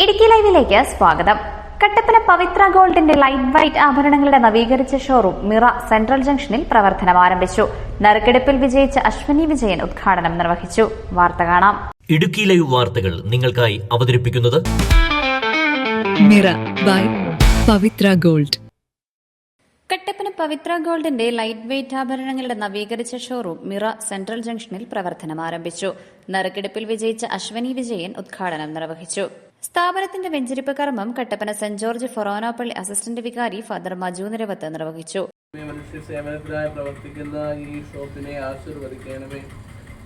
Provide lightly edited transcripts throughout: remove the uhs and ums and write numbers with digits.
ഇടുക്കി ലൈവിലേക്ക് സ്വാഗതം. കട്ടപ്പന പവിത്ര ഗോൾഡിന്റെ ലൈറ്റ് വെയ്റ്റ് ആഭരണങ്ങളുടെ നവീകരിച്ച ഷോറൂം മിറ സെൻട്രൽ ജംഗ്ഷനിൽ പ്രവർത്തനം ആരംഭിച്ചു. നറുക്കെടുപ്പിൽ വിജയിച്ച അശ്വനി വിജയൻ ഉദ്ഘാടനം നിർവഹിച്ചു. വാർത്ത കാണാം. ഇടുക്കി ലൈവ് വാർത്തകൾ നിങ്ങൾക്കായി അവതരിപ്പിക്കുന്നത് മിറ ബൈ പവിത്ര ഗോൾഡ്. കട്ടപ്പന പവിത്ര ഗോൾഡിന്റെ ലൈറ്റ് വെയ്റ്റ് ആഭരണങ്ങളുടെ നവീകരിച്ച ഷോറൂം മിറ സെൻട്രൽ ജംഗ്ഷനിൽ പ്രവർത്തനം ആരംഭിച്ചു. നറുക്കെടുപ്പിൽ വിജയിച്ച അശ്വനി വിജയൻ ഉദ്ഘാടനം നിർവഹിച്ചു. സ്ഥാപനത്തിന്റെ വെഞ്ചരിപ്പ് കർമ്മം കട്ടപ്പന സെന്റ് ജോർജ് ഫൊറോനാപ്പള്ളി അസിസ്റ്റന്റ് വികാരി ഫാദർ മജു നിരവത്ത് നിർവഹിച്ചു. മനുഷ്യ സേവനത്തിനായി പ്രവർത്തിക്കുന്ന ഈ ഷോപ്പിനെ ആശീർവദിക്കണമേ.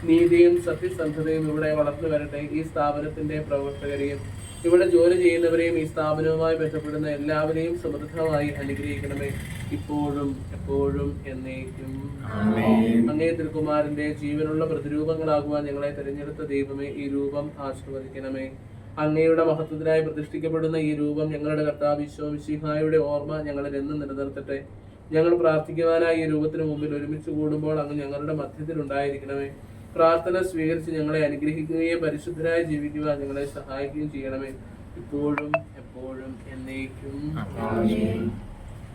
നീതിയും സത്യസന്ധതയും ഇവിടെ വളർന്നു വരട്ടെ. ഈ സ്ഥാപനത്തിന്റെ പ്രവർത്തകരെയും ഇവിടെ ജോലി ചെയ്യുന്നവരെയും ഈ സ്ഥാപനവുമായി ബന്ധപ്പെടുന്ന എല്ലാവരെയും സമൃദ്ധമായി അനുഗ്രഹിക്കണമേ, ഇപ്പോഴും എപ്പോഴും എന്നേക്കും. അങ്ങേ തിരുക്കുമാരന്റെ ജീവനുള്ള പ്രതിരൂപങ്ങളാകുവാൻ ഞങ്ങളെ തിരഞ്ഞെടുത്ത ദൈവമേ, ഈ രൂപം ആശീർവദിക്കണമേ. അങ്ങയുടെ മഹത്വത്തിനായി പ്രതിഷ്ഠിക്കപ്പെടുന്ന ഈ രൂപം ഞങ്ങളുടെ കർത്താവ് ഈശോ മിശിഹായുടെ ഓർമ്മ ഞങ്ങളിൽ എന്നും നിലനിർത്തട്ടെ. ഞങ്ങൾ പ്രാർത്ഥിക്കുവാനായി ഈ രൂപത്തിന് മുമ്പിൽ ഒരുമിച്ച് കൂടുമ്പോൾ അങ്ങ് ഞങ്ങളുടെ മധ്യത്തിൽ ഉണ്ടായിരിക്കണമേ. പ്രാർത്ഥന സ്വീകരിച്ച് ഞങ്ങളെ അനുഗ്രഹിക്കുകയും പരിശുദ്ധരായി ജീവിക്കുവാൻ ഞങ്ങളെ സഹായിക്കുകയും ചെയ്യണമേ, ഇപ്പോഴും എപ്പോഴും എന്നേക്കും.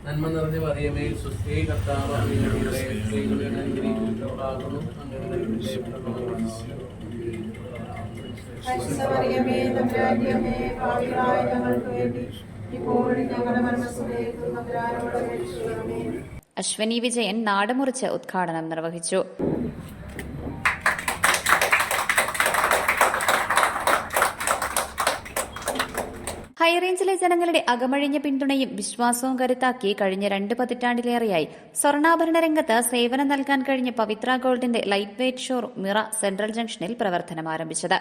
നന്മ നിറഞ്ഞ മറിയമേ, സ്വസ്തി, കർത്താവ് അങ്ങയുടെ സ്ത്രീകളിൽ അനുഗ്രഹിക്കപ്പെട്ടവളാകുന്നു. അശ്വനി വിജയൻ നാടുമുറിച്ച് ഉദ്ഘാടനം നിർവഹിച്ചു. ഹൈറേഞ്ചിലെ ജനങ്ങളുടെ അകമഴിഞ്ഞ പിന്തുണയും വിശ്വാസവും കരുത്താക്കി കഴിഞ്ഞ 2 പതിറ്റാണ്ടിലേറെയായി സ്വർണ്ണാഭരണ രംഗത്ത് സേവനം നൽകാൻ കഴിഞ്ഞ പവിത്ര ഗോൾഡിന്റെ light weight showroom Mira central ജംഗ്ഷനിൽ പ്രവർത്തനം ആരംഭിച്ചത്.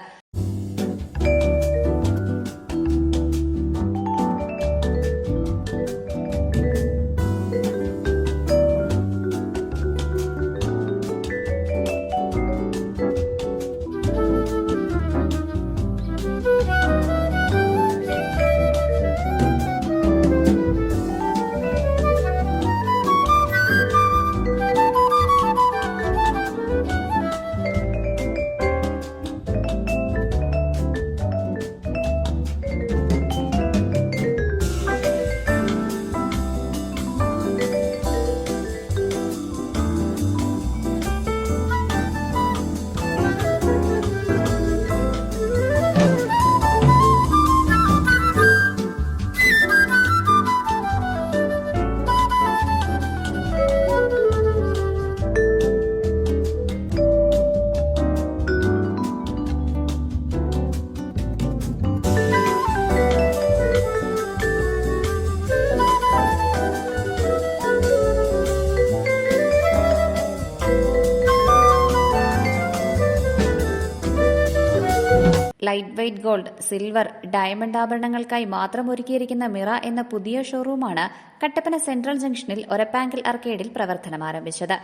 Light weight gold, silver, diamond ആഭരണങ്ങൾക്കായി മാത്രം ഒരുക്കിയിരിക്കുന്ന മിറ എന്ന പുതിയ ഷോറൂമാണ് കട്ടപ്പന സെൻട്രൽ ജംഗ്ഷനിൽ ഒരപ്പാങ്കിൽ അർക്കേഡിൽ പ്രവർത്തനം ആരംഭിച്ചത്.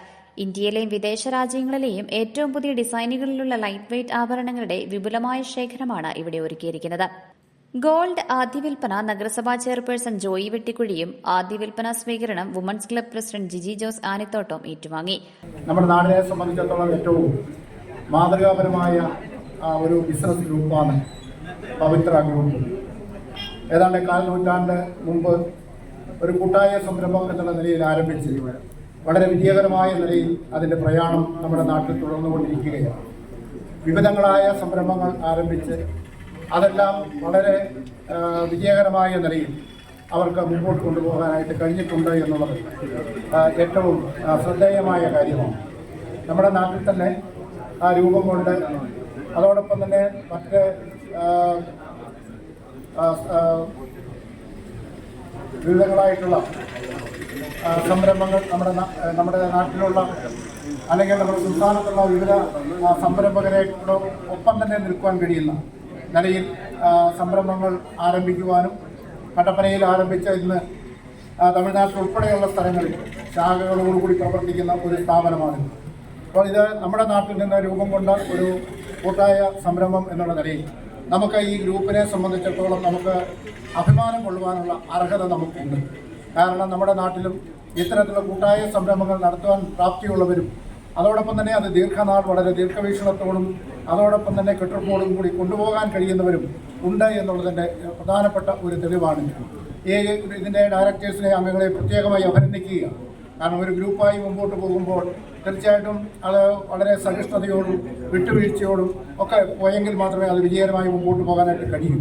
ഇന്ത്യയിലെയും വിദേശ രാജ്യങ്ങളിലെയും ഏറ്റവും പുതിയ ഡിസൈനുകളിലുള്ള ലൈറ്റ് വെയ്റ്റ് ആഭരണങ്ങളുടെ വിപുലമായ ശേഖരമാണ് ഇവിടെ ഒരുക്കിയിരിക്കുന്നത്. ഗോൾഡ് ആദ്യ വിൽപ്പന നഗരസഭാ ചെയർപേഴ്സൺ ജോയി വെട്ടിക്കുഴിയും ആദ്യ വിൽപ്പന സ്വീകരണം women's club president Giji Jose Anithottam ഏറ്റുവാങ്ങി. നമ്മുടെ നാടിനെ സംബന്ധിച്ചിടത്തോളം ഏറ്റവും മാതൃകാപരമായ ഒരു ബിസിനസ് ഗ്രൂപ്പാണ് പവിത്ര ഗ്രൂപ്പ്. ഏതാണ്ട് 4 നൂറ്റാണ്ട് മുമ്പ് ഒരു കൂട്ടായ സംരംഭം എന്നുള്ള നിലയിൽ ആരംഭിച്ച് വളരെ വിജയകരമായ നിലയിൽ അതിൻ്റെ പ്രയാണം നമ്മുടെ നാട്ടിൽ തുടർന്നുകൊണ്ടിരിക്കുകയാണ്. വിവിധങ്ങളായ സംരംഭങ്ങൾ ആരംഭിച്ച് അതെല്ലാം വളരെ വിജയകരമായ നിലയിൽ അവർക്ക് മുമ്പോട്ട് കൊണ്ടുപോകാനായിട്ട് കഴിഞ്ഞിട്ടുണ്ട് എന്നുള്ളത് ഏറ്റവും ശ്രദ്ധേയമായ കാര്യമാണ്. നമ്മുടെ നാട്ടിൽ തന്നെ രൂപം കൊണ്ട് അതോടൊപ്പം തന്നെ മറ്റ് വിവിധങ്ങളായിട്ടുള്ള സംരംഭങ്ങൾ നമ്മുടെ നാട്ടിലുള്ള അല്ലെങ്കിൽ നമ്മുടെ സംസ്ഥാനത്തുള്ള വിവിധ സംരംഭകരെ ഒപ്പം തന്നെ നിൽക്കുവാൻ കഴിയുന്ന നിലയിൽ സംരംഭങ്ങൾ ആരംഭിക്കുവാനും കട്ടപ്പനയിൽ ആരംഭിച്ച ഇന്ന് തമിഴ്നാട്ടിൽ ഉൾപ്പെടെയുള്ള സ്ഥലങ്ങളിൽ ശാഖകളോടുകൂടി പ്രവർത്തിക്കുന്ന ഒരു സ്ഥാപനമാണ്. അപ്പോൾ ഇത് നമ്മുടെ നാട്ടിൽ നിന്ന് രൂപം കൊണ്ട ഒരു കൂട്ടായ സംരംഭം എന്നുള്ള നിലയിൽ നമുക്ക് ഈ ഗ്രൂപ്പിനെ സംബന്ധിച്ചിടത്തോളം നമുക്ക് അഭിമാനം കൊള്ളുവാനുള്ള അർഹത നമുക്കുണ്ട്. കാരണം നമ്മുടെ നാട്ടിലും ഇത്തരത്തിലുള്ള കൂട്ടായ സംരംഭങ്ങൾ നടത്തുവാൻ പ്രാപ്തിയുള്ളവരും അതോടൊപ്പം തന്നെ അത് ദീർഘനാൾ വളരെ ദീർഘവീക്ഷണത്തോടും അതോടൊപ്പം തന്നെ കെട്ടുറപ്പോടും കൂടി കൊണ്ടുപോകാൻ കഴിയുന്നവരും ഉണ്ട് എന്നുള്ളതിൻ്റെ പ്രധാനപ്പെട്ട ഒരു തെളിവാണ്. ഇതിൻ്റെ ഡയറക്ടേഴ്സിനെ അംഗങ്ങളെ പ്രത്യേകമായി അഭിനന്ദിക്കുകയാണ്. കാരണം ഒരു ഗ്രൂപ്പായി മുമ്പോട്ട് പോകുമ്പോൾ തീർച്ചയായിട്ടും അത് വളരെ സഹിഷ്ണുതയോടും വിട്ടുവീഴ്ചയോടും ഒക്കെ പോയെങ്കിൽ മാത്രമേ അത് വിജയകരമായി മുമ്പോട്ട് പോകാനായിട്ട് കഴിയൂ.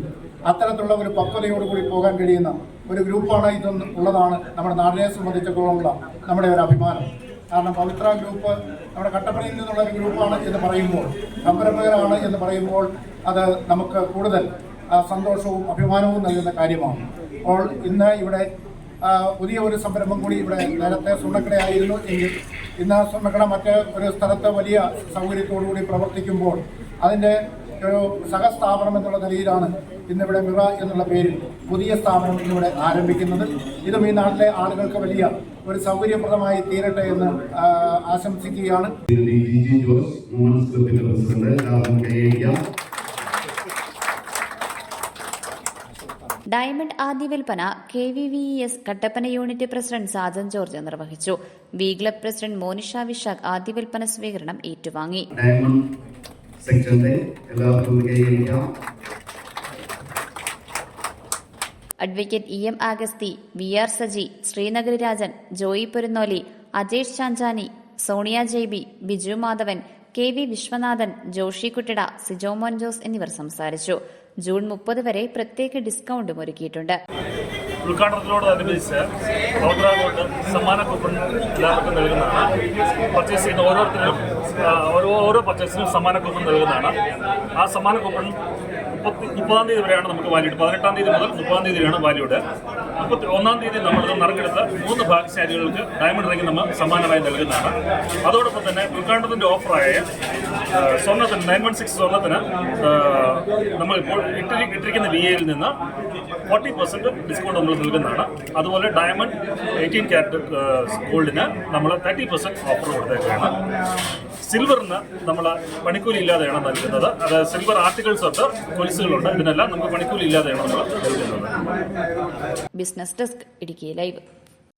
അത്തരത്തിലുള്ള ഒരു പക്വതയോടുകൂടി പോകാൻ കഴിയുന്ന ഒരു ഗ്രൂപ്പാണ് ഇതുള്ളതാണ് നമ്മുടെ നാടിനെ സംബന്ധിച്ചിടത്തോളമുള്ള നമ്മുടെ ഒരു അഭിമാനം. കാരണം പവിത്ര ഗ്രൂപ്പ് നമ്മുടെ കട്ടപ്പനയിൽ നിന്നുള്ള ഒരു ഗ്രൂപ്പാണ് എന്ന് പറയുമ്പോൾ, സംരംഭകരാണ് എന്ന് പറയുമ്പോൾ അത് നമുക്ക് കൂടുതൽ സന്തോഷവും അഭിമാനവും നൽകുന്ന കാര്യമാണ്. അപ്പോൾ ഇന്ന് ഇവിടെ പുതിയ ഒരു സംരംഭം കൂടി ഇവിടെ നേരത്തെ സ്വർണ്ണക്കടയായിരുന്നു എങ്കിൽ ഇന്ന് സ്വർണ്ണക്കട മറ്റ് ഒരു സ്ഥലത്ത് വലിയ സൗകര്യത്തോടുകൂടി പ്രവർത്തിക്കുമ്പോൾ അതിൻ്റെ ഒരു സഹസ്ഥാപനം എന്നുള്ള നിലയിലാണ് ഇന്നിവിടെ മിറ എന്നുള്ള പേരിൽ പുതിയ സ്ഥാപനം ഇന്നിവിടെ ആരംഭിക്കുന്നത്. ഇതും ഈ നാട്ടിലെ ആളുകൾക്ക് വലിയ ഒരു സൗകര്യപ്രദമായി തീരട്ടെ എന്ന് ആശംസിക്കുകയാണ്. ഡയമണ്ട് ആദ്യ വിൽപ്പന KVVES Kattappana unit president Sajan George നിർവഹിച്ചു. V club president Monisha Vishakh ആദ്യ വിൽപ്പന സ്വീകരണം ഏറ്റുവാങ്ങി. Advocate EM Agasthi, VR Saji, Sreenagari Rajan, Joy Porunnoli, Ajesh Chanchani, Sonia JB, Biju Madhavan, KV Viswanathan, Joshi Kuttida, Sijomon Jose എന്നിവർ സംസാരിച്ചു. ജൂൺ 30 വരെ പ്രത്യേക ഡിസ്കൗണ്ടും ഒരുക്കിയിട്ടുണ്ട്. ഉദ്ഘാടനത്തോടനുബന്ധിച്ച് പവിത്ര ഗോൾഡ് സമ്മാന കൂപ്പൺ എല്ലാവർക്കും നൽകുന്നതാണ്. പർച്ചേസ് ചെയ്യുന്ന ഓരോരുത്തരും ഓരോ പർച്ചേസിനും സമ്മാന കൂപ്പൺ നൽകുന്നതാണ്. ആ സമ്മാന കൂപ്പൺ 30-ാം തീയതി വരെയാണ് നമുക്ക് വാല്യൂഡ്. 18-ാം തീയതി മുതൽ 30-ാം തീയതി വരെയാണ് വാല്യൂഡ്. 31-ാം തീയതി നമ്മളിത് നറുക്കെടുത്ത് 3 ഭാഗ്യശാലികൾക്ക് ഡയമണ്ട് റിംഗ് നമ്മൾ സമ്മാനമായി നൽകുന്നതാണ്. അതോടൊപ്പം തന്നെ ഉദ്ഘാടനത്തിൻ്റെ ഓഫറായ സ്വർണ്ണത്തിന് 916 സ്വർണ്ണത്തിന് നമ്മളിപ്പോൾ ഇട്ടിരിക്കുന്ന VAയിൽ നിന്ന് 40% ഡിസ്കൗണ്ട് നമ്മൾ നൽകുന്നതാണ്. അതുപോലെ ഡയമണ്ട് 18 ക്യാരറ്റ് ഗോൾഡിന് നമ്മൾ 30% ഓഫർ കൊടുത്തേക്കാണ്. സിൽവറിന് നമ്മൾ പണിക്കൂലി ഇല്ലാതെയാണ് നൽകുന്നത്. അത് സിൽവർ ആർട്ടിക്കിൾസ് തൊട്ട് കൊലുസുകളുണ്ട്. ഇതിനെല്ലാം നമുക്ക് പണിക്കൂലി ഇല്ലാതെയാണ് നമ്മൾ നൽകുന്നത്. Business desk Idukki live.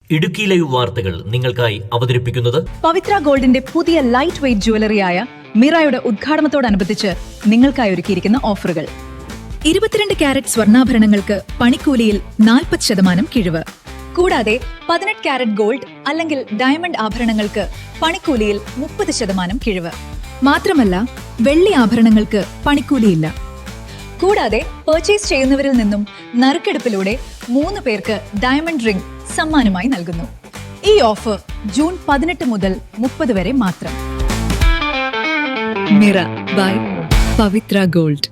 Idukki live വാർത്തകൾ നിങ്ങൾക്കായി അവതരിപ്പിക്കുന്നത് പവിത്ര ഗോൾഡിന്റെ പുതിയ ലൈറ്റ് വെയ്റ്റ് ജ്വല്ലറിയായ മിറയുടെ ഉദ്ഘാടനത്തോടനുബന്ധിച്ച് നിങ്ങൾക്കായി ഒരുക്കിയിരിക്കുന്ന ഓഫറുകൾ: 22 കാരറ്റ് സ്വർണ്ണാഭരണങ്ങൾക്ക് പണിക്കൂലിയിൽ 40% കിഴിവ്. കൂടാതെ 18 കാരറ്റ് ഗോൾഡ് അല്ലെങ്കിൽ ഡയമണ്ട് ആഭരണങ്ങൾക്ക് പണിക്കൂലിയിൽ 30% കിഴിവ്. മാത്രമല്ല, വെള്ളി ആഭരണങ്ങൾക്ക് പണിക്കൂലിയില്ല. കൂടാതെ പർച്ചേസ് ചെയ്യുന്നവരിൽ നിന്നും നറുക്കെടുപ്പിലൂടെ 3 പേർക്ക് ഡയമണ്ട് റിംഗ് സമ്മാനമായി നൽകുന്നു. ഈ ഓഫർ ജൂൺ 18 മുതൽ 30 വരെ മാത്രം. മിറ ബൈ പവിത്ര ഗോൾഡ്.